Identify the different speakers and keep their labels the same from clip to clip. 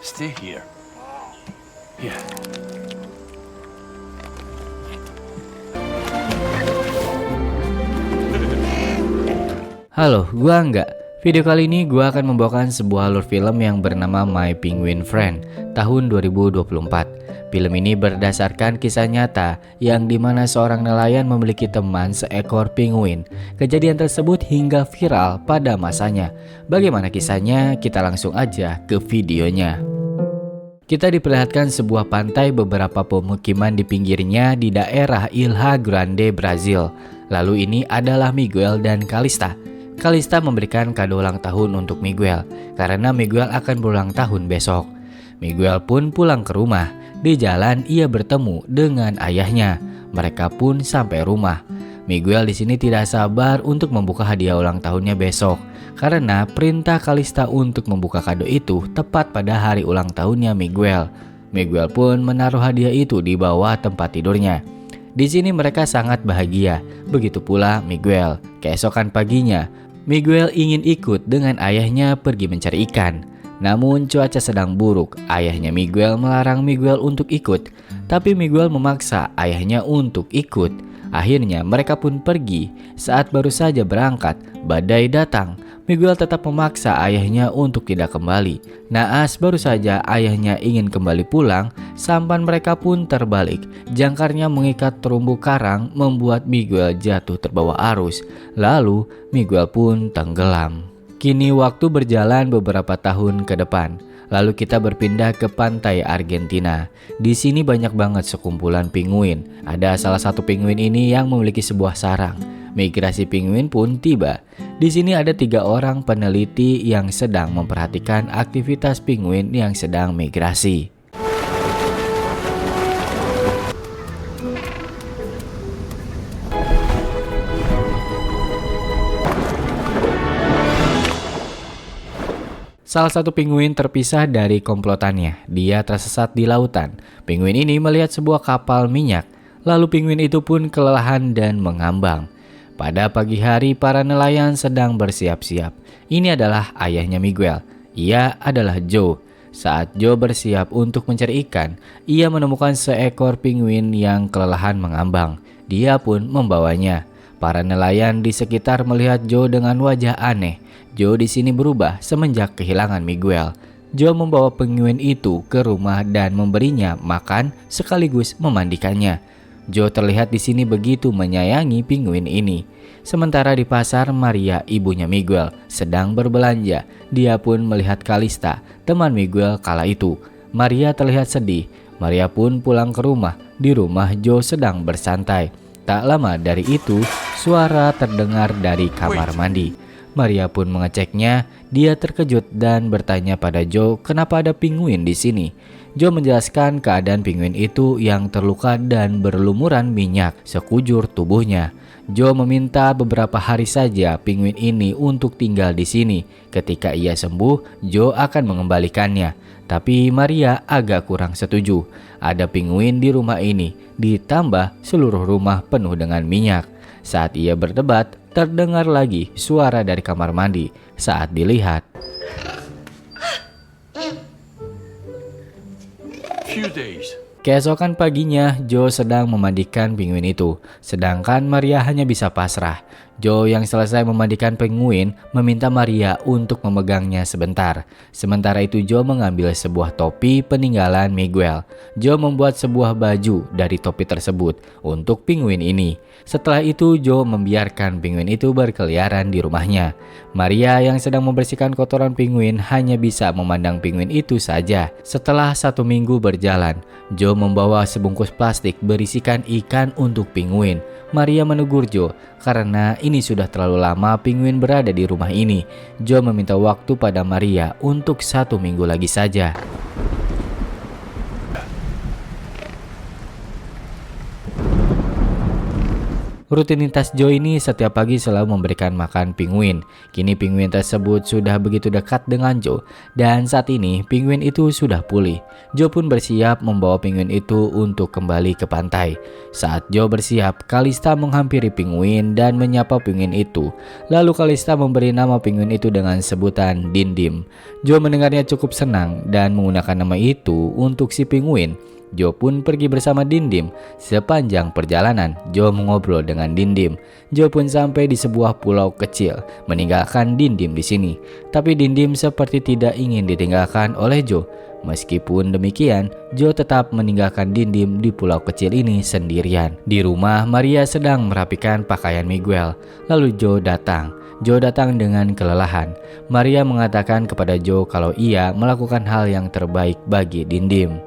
Speaker 1: Stay here. Yeah.
Speaker 2: Halo, gua Angga. Video kali ini gua akan membawakan sebuah alur film yang bernama My Penguin Friend tahun 2024. Film ini berdasarkan kisah nyata yang dimana seorang nelayan memiliki teman seekor penguin. Kejadian tersebut hingga viral pada masanya. Bagaimana kisahnya? Kita langsung aja ke videonya. Kita diperlihatkan sebuah pantai beberapa pemukiman di pinggirnya di daerah Ilha Grande, Brazil. Lalu ini adalah Miguel dan Calista. Calista memberikan kado ulang tahun untuk Miguel karena Miguel akan berulang tahun besok. Miguel pun pulang ke rumah. Di jalan ia bertemu dengan ayahnya. Mereka pun sampai rumah. Miguel di sini tidak sabar untuk membuka hadiah ulang tahunnya besok karena perintah Calista untuk membuka kado itu tepat pada hari ulang tahunnya Miguel. Miguel pun menaruh hadiah itu di bawah tempat tidurnya. Di sini mereka sangat bahagia. Begitu pula Miguel. Keesokan paginya, Miguel ingin ikut dengan ayahnya pergi mencari ikan. Namun cuaca sedang buruk. Ayahnya Miguel melarang Miguel untuk ikut, tapi Miguel memaksa ayahnya untuk ikut. Akhirnya mereka pun pergi. Saat baru saja berangkat, badai datang. Miguel tetap memaksa ayahnya untuk tidak kembali. Naas baru saja ayahnya ingin kembali pulang, sampan mereka pun terbalik. Jangkarnya mengikat terumbu karang membuat Miguel jatuh terbawa arus. Lalu Miguel pun tenggelam. Kini waktu berjalan beberapa tahun ke depan. Lalu kita berpindah ke pantai Argentina. Di sini banyak banget sekumpulan penguin. Ada salah satu penguin ini yang memiliki sebuah sarang. Migrasi penguin pun tiba. Di sini ada 3 orang peneliti yang sedang memperhatikan aktivitas penguin yang sedang migrasi. Salah satu penguin terpisah dari komplotannya. Dia tersesat di lautan. Penguin ini melihat sebuah kapal minyak. Lalu penguin itu pun kelelahan dan mengambang. Pada pagi hari, para nelayan sedang bersiap-siap. Ini adalah ayahnya Miguel. Ia adalah Joe. Saat Joe bersiap untuk mencari ikan, ia menemukan seekor penguin yang kelelahan mengambang. Dia pun membawanya. Para nelayan di sekitar melihat Joe dengan wajah aneh. Joe di sini berubah semenjak kehilangan Miguel. Joe membawa penguin itu ke rumah dan memberinya makan sekaligus memandikannya. Joe terlihat di sini begitu menyayangi penguin ini. Sementara di pasar, Maria, ibunya Miguel, sedang berbelanja. Dia pun melihat Calista, teman Miguel kala itu. Maria terlihat sedih. Maria pun pulang ke rumah. Di rumah Joe sedang bersantai. Tak lama dari itu, suara terdengar dari kamar mandi. Maria pun mengeceknya. Dia terkejut dan bertanya pada Joe, kenapa ada penguin di sini. Joe menjelaskan keadaan penguin itu yang terluka dan berlumuran minyak sekujur tubuhnya. Joe meminta beberapa hari saja penguin ini untuk tinggal di sini. Ketika ia sembuh, Joe akan mengembalikannya. Tapi Maria agak kurang setuju. Ada penguin di rumah ini, ditambah seluruh rumah penuh dengan minyak. Saat ia berdebat, terdengar lagi suara dari kamar mandi. Saat dilihat,
Speaker 1: Few days.
Speaker 2: keesokan paginya, Joe sedang memandikan penguin itu, sedangkan Maria hanya bisa pasrah. Joe yang selesai memandikan penguin meminta Maria untuk memegangnya sebentar. Sementara itu Joe mengambil sebuah topi peninggalan Miguel. Joe membuat sebuah baju dari topi tersebut untuk penguin ini. Setelah itu Joe membiarkan penguin itu berkeliaran di rumahnya. Maria yang sedang membersihkan kotoran penguin hanya bisa memandang penguin itu saja. Setelah 1 minggu berjalan, Joe membawa sebungkus plastik berisikan ikan untuk penguin. Maria menegur Joe karena ini sudah terlalu lama penguin berada di rumah ini. Joe meminta waktu pada Maria untuk 1 minggu lagi saja. Rutinitas Joe ini setiap pagi selalu memberikan makan penguin. Kini penguin tersebut sudah begitu dekat dengan Joe dan saat ini penguin itu sudah pulih. Joe pun bersiap membawa penguin itu untuk kembali ke pantai. Saat Joe bersiap, Kalista menghampiri penguin dan menyapa penguin itu. Lalu Kalista memberi nama penguin itu dengan sebutan Dindim. Joe mendengarnya cukup senang dan menggunakan nama itu untuk si penguin. Joe pun pergi bersama Dindim. Sepanjang perjalanan, Joe mengobrol dengan Dindim. Joe pun sampai di sebuah pulau kecil, meninggalkan Dindim di sini. Tapi Dindim seperti tidak ingin ditinggalkan oleh Joe. Meskipun demikian, Joe tetap meninggalkan Dindim di pulau kecil ini sendirian. Di rumah, Maria sedang merapikan pakaian Miguel. Lalu Joe datang. Joe datang dengan kelelahan. Maria mengatakan kepada Joe kalau ia melakukan hal yang terbaik bagi Dindim.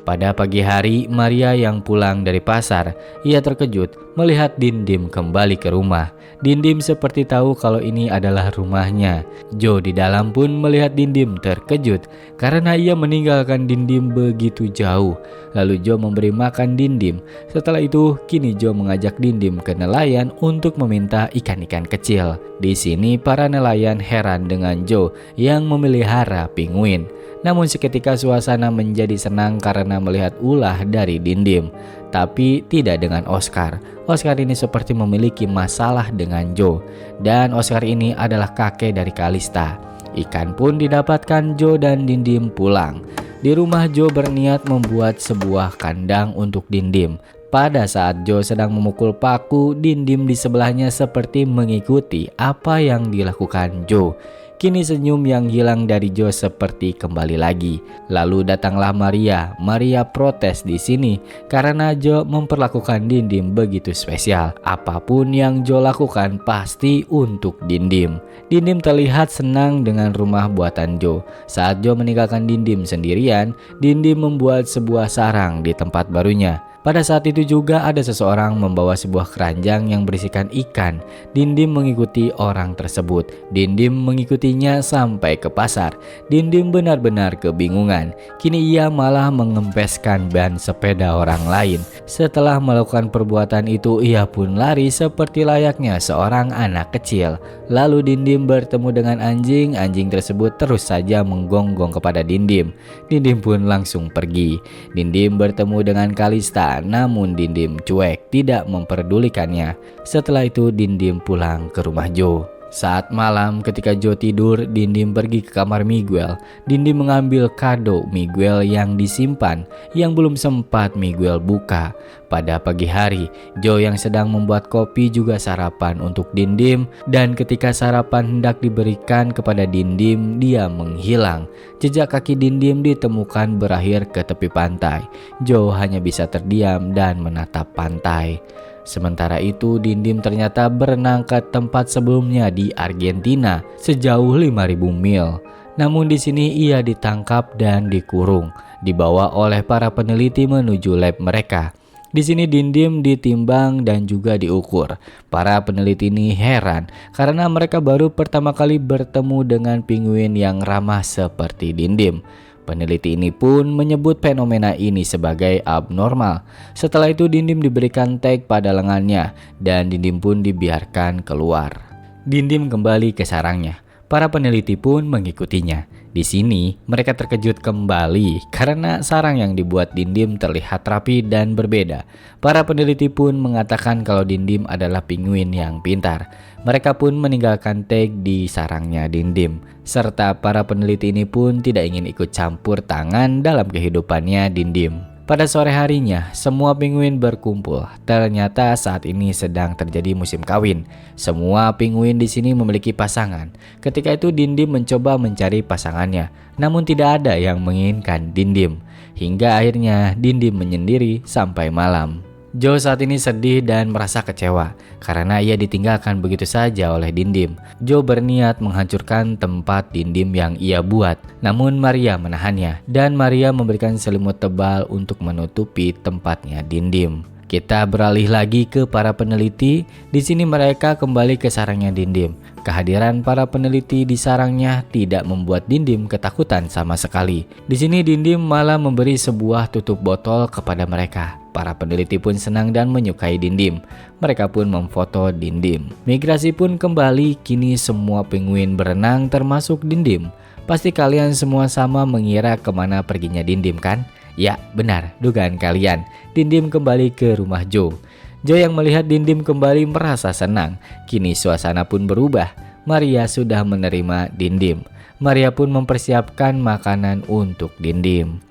Speaker 2: Pada pagi hari, Maria yang pulang dari pasar, ia terkejut melihat Dindim kembali ke rumah. Dindim seperti tahu kalau ini adalah rumahnya. Joe di dalam pun melihat Dindim terkejut karena ia meninggalkan Dindim begitu jauh. Lalu Joe memberi makan Dindim. Setelah itu, kini Joe mengajak Dindim ke nelayan untuk meminta ikan-ikan kecil. Di sini para nelayan heran dengan Joe yang memelihara penguin. Namun seketika suasana menjadi senang karena melihat ulah dari Dindim. Tapi tidak dengan Oscar. Oscar ini seperti memiliki masalah dengan Joe. Dan Oscar ini adalah kakek dari Kalista. Ikan pun didapatkan Joe dan Dindim pulang. Di rumah Joe berniat membuat sebuah kandang untuk Dindim. Pada saat Joe sedang memukul paku, Dindim di sebelahnya seperti mengikuti apa yang dilakukan Joe. Kini senyum yang hilang dari Joe seperti kembali lagi. Lalu datanglah Maria. Maria protes di sini karena Joe memperlakukan Dindim begitu spesial. Apapun yang Joe lakukan pasti untuk Dindim. Dindim terlihat senang dengan rumah buatan Joe. Saat Joe meninggalkan Dindim sendirian, Dindim membuat sebuah sarang di tempat barunya. Pada saat itu juga ada seseorang membawa sebuah keranjang yang berisikan ikan. Dindim mengikuti orang tersebut. Dindim mengikutinya sampai ke pasar. Dindim benar-benar kebingungan. Kini ia malah mengempeskan ban sepeda orang lain. Setelah melakukan perbuatan itu, ia pun lari seperti layaknya seorang anak kecil. Lalu Dindim bertemu dengan anjing. Anjing tersebut terus saja menggonggong kepada Dindim. Dindim pun langsung pergi. Dindim bertemu dengan Kalista. Namun Dindim cuek, tidak memperdulikannya. Setelah itu Dindim pulang ke rumah Joe. Saat malam ketika Joe tidur, Dindim pergi ke kamar Miguel. Dindim mengambil kado Miguel yang disimpan yang belum sempat Miguel buka. Pada pagi hari, Joe yang sedang membuat kopi juga sarapan untuk Dindim, dan ketika sarapan hendak diberikan kepada Dindim, dia menghilang. Jejak kaki Dindim ditemukan berakhir ke tepi pantai. Joe hanya bisa terdiam dan menatap pantai. Sementara itu, Dindim ternyata berenang ke tempat sebelumnya di Argentina sejauh 5.000 mil. Namun di sini ia ditangkap dan dikurung, dibawa oleh para peneliti menuju lab mereka. Di sini Dindim ditimbang dan juga diukur. Para peneliti ini heran karena mereka baru pertama kali bertemu dengan penguin yang ramah seperti Dindim. Peneliti ini pun menyebut fenomena ini sebagai abnormal. Setelah itu Dindim diberikan tag pada lengannya dan Dindim pun dibiarkan keluar. Dindim kembali ke sarangnya. Para peneliti pun mengikutinya. Di sini mereka terkejut kembali karena sarang yang dibuat Dindim terlihat rapi dan berbeda. Para peneliti pun mengatakan kalau Dindim adalah penguin yang pintar. Mereka pun meninggalkan tag di sarangnya Dindim. Serta para peneliti ini pun tidak ingin ikut campur tangan dalam kehidupannya Dindim. Pada sore harinya, semua penguin berkumpul. Ternyata saat ini sedang terjadi musim kawin. Semua penguin di sini memiliki pasangan. Ketika itu Dindim mencoba mencari pasangannya, namun tidak ada yang menginginkan Dindim. Hingga akhirnya Dindim menyendiri sampai malam. Joe saat ini sedih dan merasa kecewa karena ia ditinggalkan begitu saja oleh Dindim. Joe berniat menghancurkan tempat Dindim yang ia buat, namun Maria menahannya dan Maria memberikan selimut tebal untuk menutupi tempatnya Dindim. Kita beralih lagi ke para peneliti. Di sini mereka kembali ke sarangnya Dindim. Kehadiran para peneliti di sarangnya tidak membuat Dindim ketakutan sama sekali. Di sini Dindim malah memberi sebuah tutup botol kepada mereka. para peneliti pun senang dan menyukai Dindim. Mereka pun memfoto Dindim. Migrasi pun kembali, kini semua penguin berenang termasuk Dindim. Pasti kalian semua sama mengira kemana perginya Dindim kan? Ya, benar, dugaan kalian. Dindim kembali ke rumah Joe. Joe yang melihat Dindim kembali merasa senang. Kini suasana pun berubah. Maria sudah menerima Dindim. Maria pun mempersiapkan makanan untuk Dindim.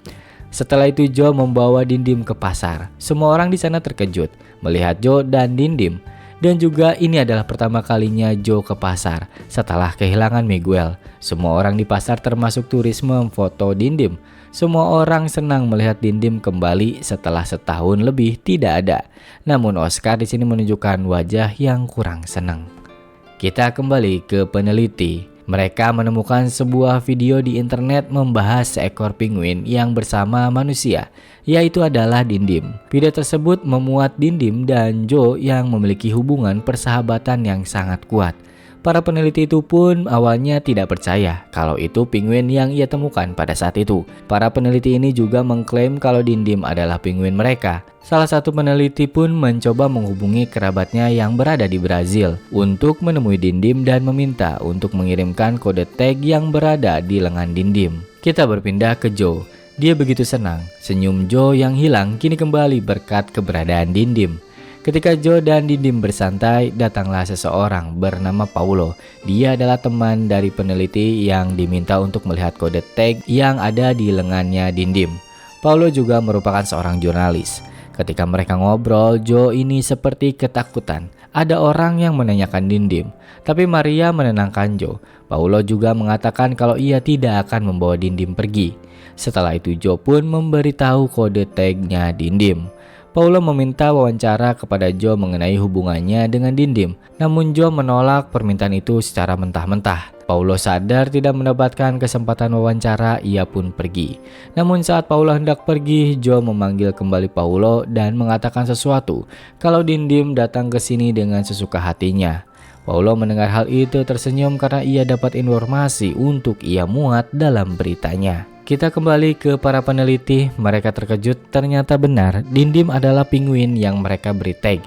Speaker 2: Setelah itu Joe membawa Dindim ke pasar. Semua orang di sana terkejut melihat Joe dan Dindim. Dan juga ini adalah pertama kalinya Joe ke pasar setelah kehilangan Miguel. Semua orang di pasar termasuk turis memfoto Dindim. Semua orang senang melihat Dindim kembali setelah setahun lebih tidak ada. Namun Oscar di sini menunjukkan wajah yang kurang senang. Kita kembali ke peneliti. Mereka menemukan sebuah video di internet membahas seekor penguin yang bersama manusia, yaitu adalah Dindim. Video tersebut memuat Dindim dan Joe yang memiliki hubungan persahabatan yang sangat kuat. Para peneliti itu pun awalnya tidak percaya kalau itu penguin yang ia temukan pada saat itu. Para peneliti ini juga mengklaim kalau Dindim adalah penguin mereka. Salah satu peneliti pun mencoba menghubungi kerabatnya yang berada di Brazil untuk menemui Dindim dan meminta untuk mengirimkan kode tag yang berada di lengan Dindim. Kita berpindah ke Joe. Dia begitu senang. Senyum Joe yang hilang kini kembali berkat keberadaan Dindim. Ketika Joe dan Dindim bersantai, datanglah seseorang bernama Paulo. Dia adalah teman dari peneliti yang diminta untuk melihat kode tag yang ada di lengannya Dindim. Paulo juga merupakan seorang jurnalis. Ketika mereka ngobrol, Joe ini seperti ketakutan. Ada orang yang menanyakan Dindim, tapi Maria menenangkan Joe. Paulo juga mengatakan kalau ia tidak akan membawa Dindim pergi. Setelah itu Joe pun memberitahu kode tagnya Dindim. Paulo meminta wawancara kepada Joe mengenai hubungannya dengan Dindim. Namun Joe menolak permintaan itu secara mentah-mentah. Paulo sadar tidak mendapatkan kesempatan wawancara, ia pun pergi. Namun saat Paulo hendak pergi, Joe memanggil kembali Paulo dan mengatakan sesuatu kalau Dindim datang ke sini dengan sesuka hatinya. Paulo mendengar hal itu tersenyum karena ia dapat informasi untuk ia muat dalam beritanya. Kita kembali ke para peneliti. Mereka terkejut, ternyata benar Dindim adalah penguin yang mereka beri tag.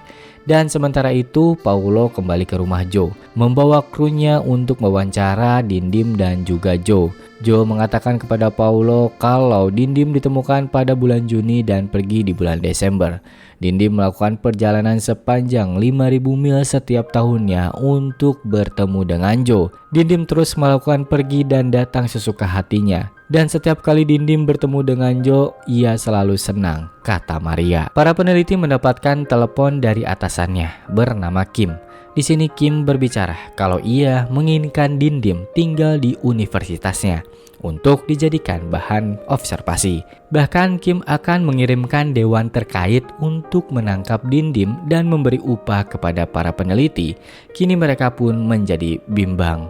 Speaker 2: Dan sementara itu Paulo kembali ke rumah Joe, membawa krunya untuk mewawancara Dindim dan juga Joe. Joe mengatakan kepada Paulo kalau Dindim ditemukan pada bulan Juni dan pergi di bulan Desember. Dindim melakukan perjalanan sepanjang 5.000 mil setiap tahunnya untuk bertemu dengan Joe. Dindim terus melakukan pergi dan datang sesuka hatinya. Dan setiap kali Dindim bertemu dengan Joe, ia selalu senang, kata Maria. Para peneliti mendapatkan telepon dari atasannya bernama Kim. Di sini Kim berbicara kalau ia menginginkan Dindim tinggal di universitasnya untuk dijadikan bahan observasi. Bahkan Kim akan mengirimkan dewan terkait untuk menangkap Dindim dan memberi upah kepada para peneliti. Kini mereka pun menjadi bimbang.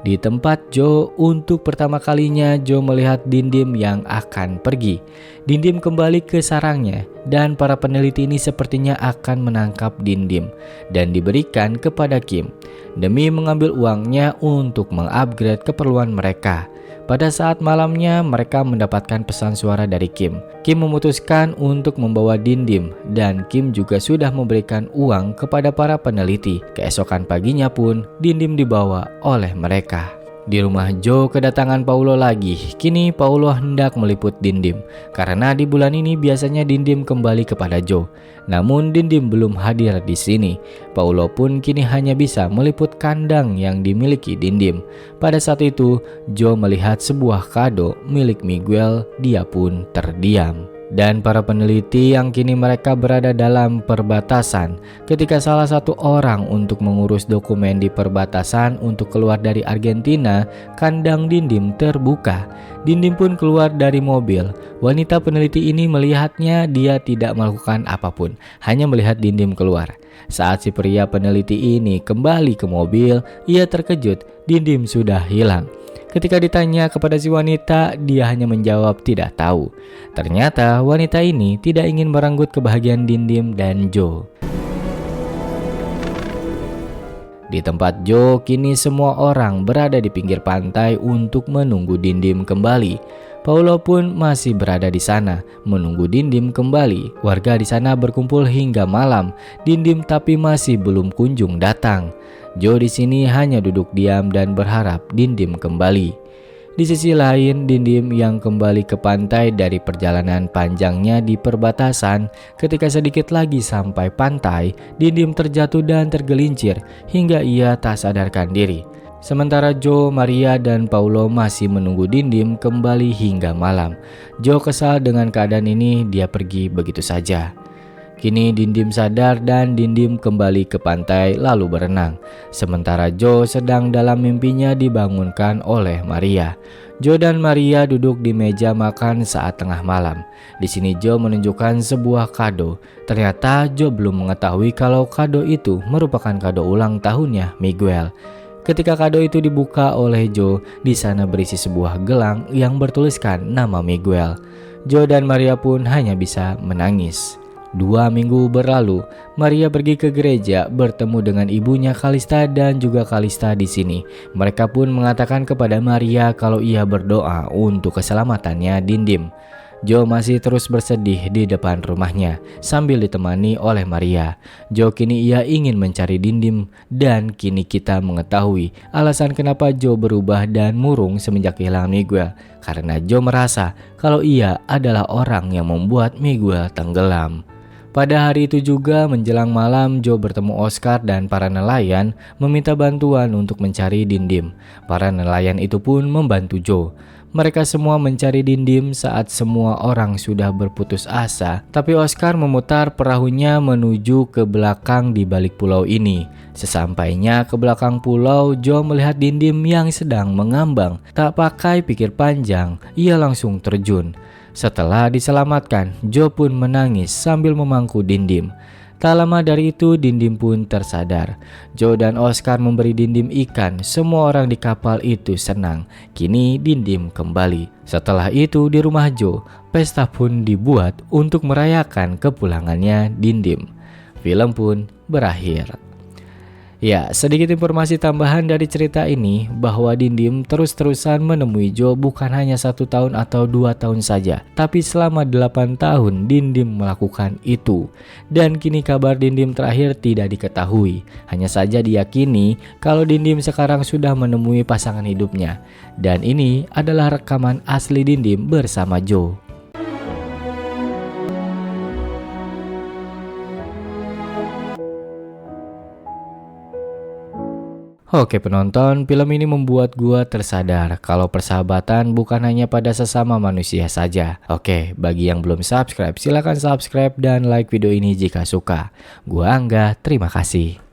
Speaker 2: Di tempat Joe, untuk pertama kalinya Joe melihat Dindim yang akan pergi. Dindim kembali ke sarangnya dan para peneliti ini sepertinya akan menangkap Dindim dan diberikan kepada Kim demi mengambil uangnya untuk mengupgrade keperluan mereka. Pada saat malamnya mereka mendapatkan pesan suara dari Kim. Kim memutuskan untuk membawa Dindim dan Kim juga sudah memberikan uang kepada para peneliti. Keesokan paginya pun Dindim dibawa oleh mereka. Di rumah Joe kedatangan Paulo lagi. Kini Paulo hendak meliput Dindim karena di bulan ini biasanya Dindim kembali kepada Joe. Namun Dindim belum hadir di sini. Paulo pun kini hanya bisa meliput kandang yang dimiliki Dindim. Pada saat itu Joe melihat sebuah kado milik Miguel. Dia pun terdiam. Dan para peneliti yang kini mereka berada dalam perbatasan ketika salah satu orang untuk mengurus dokumen di perbatasan untuk keluar dari Argentina, kandang Dindim terbuka. Dindim pun keluar dari mobil. Wanita peneliti ini melihatnya, dia tidak melakukan apapun, hanya melihat Dindim keluar. Saat si pria peneliti ini kembali ke mobil, ia terkejut, Dindim sudah hilang. Ketika ditanya kepada si wanita, dia hanya menjawab tidak tahu. Ternyata wanita ini tidak ingin merenggut kebahagiaan Dindim dan Joe. Di tempat Joe, kini semua orang berada di pinggir pantai untuk menunggu Dindim kembali. Paulo pun masih berada di sana, menunggu Dindim kembali. Warga di sana berkumpul hingga malam. Dindim tapi masih belum kunjung datang. Joe di sini hanya duduk diam dan berharap Dindim kembali. Di sisi lain, Dindim yang kembali ke pantai dari perjalanan panjangnya di perbatasan. Ketika sedikit lagi sampai pantai, Dindim terjatuh dan tergelincir hingga ia tak sadarkan diri. Sementara Joe, Maria, dan Paulo masih menunggu Dindim kembali hingga malam. Joe kesal dengan keadaan ini, dia pergi begitu saja. Kini Dindim sadar dan Dindim kembali ke pantai lalu berenang. Sementara Joe sedang dalam mimpinya dibangunkan oleh Maria. Joe dan Maria duduk di meja makan saat tengah malam. Di sini Joe menunjukkan sebuah kado. Ternyata Joe belum mengetahui kalau kado itu merupakan kado ulang tahunnya Miguel. Ketika kado itu dibuka oleh Joe, di sana berisi sebuah gelang yang bertuliskan nama Miguel. Joe dan Maria pun hanya bisa menangis. 2 minggu berlalu, Maria pergi ke gereja bertemu dengan ibunya Kalista dan juga Kalista di sini. Mereka pun mengatakan kepada Maria kalau ia berdoa untuk keselamatannya Dindim. Joe masih terus bersedih di depan rumahnya sambil ditemani oleh Maria. Joe kini ia ingin mencari Dindim dan kini kita mengetahui alasan kenapa Joe berubah dan murung semenjak kehilangan Miguel. Karena Joe merasa kalau ia adalah orang yang membuat Miguel tenggelam. Pada hari itu juga menjelang malam, Joe bertemu Oscar dan para nelayan meminta bantuan untuk mencari Dindim. Para nelayan itu pun membantu Joe. Mereka semua mencari Dindim saat semua orang sudah berputus asa, tapi Oscar memutar perahunya menuju ke belakang di balik pulau ini. Sesampainya ke belakang pulau, Joe melihat Dindim yang sedang mengambang. Tak pakai pikir panjang, ia langsung terjun. Setelah diselamatkan, Joe pun menangis sambil memangku Dindim. Tak lama dari itu, Dindim pun tersadar. Joe dan Oscar memberi Dindim ikan. Semua orang di kapal itu senang. Kini Dindim kembali. Setelah itu di rumah Joe, pesta pun dibuat untuk merayakan kepulangannya Dindim. Film pun berakhir. Ya, sedikit informasi tambahan dari cerita ini bahwa Dindim terus-terusan menemui Joe bukan hanya 1 tahun atau 2 tahun saja, tapi selama 8 tahun Dindim melakukan itu. Dan kini kabar Dindim terakhir tidak diketahui. Hanya saja diyakini kalau Dindim sekarang sudah menemui pasangan hidupnya. Dan ini adalah rekaman asli Dindim bersama Joe. Oke penonton, film ini membuat gua tersadar kalau persahabatan bukan hanya pada sesama manusia saja. Oke, bagi yang belum subscribe, silahkan subscribe dan like video ini jika suka. Gua Angga, terima kasih.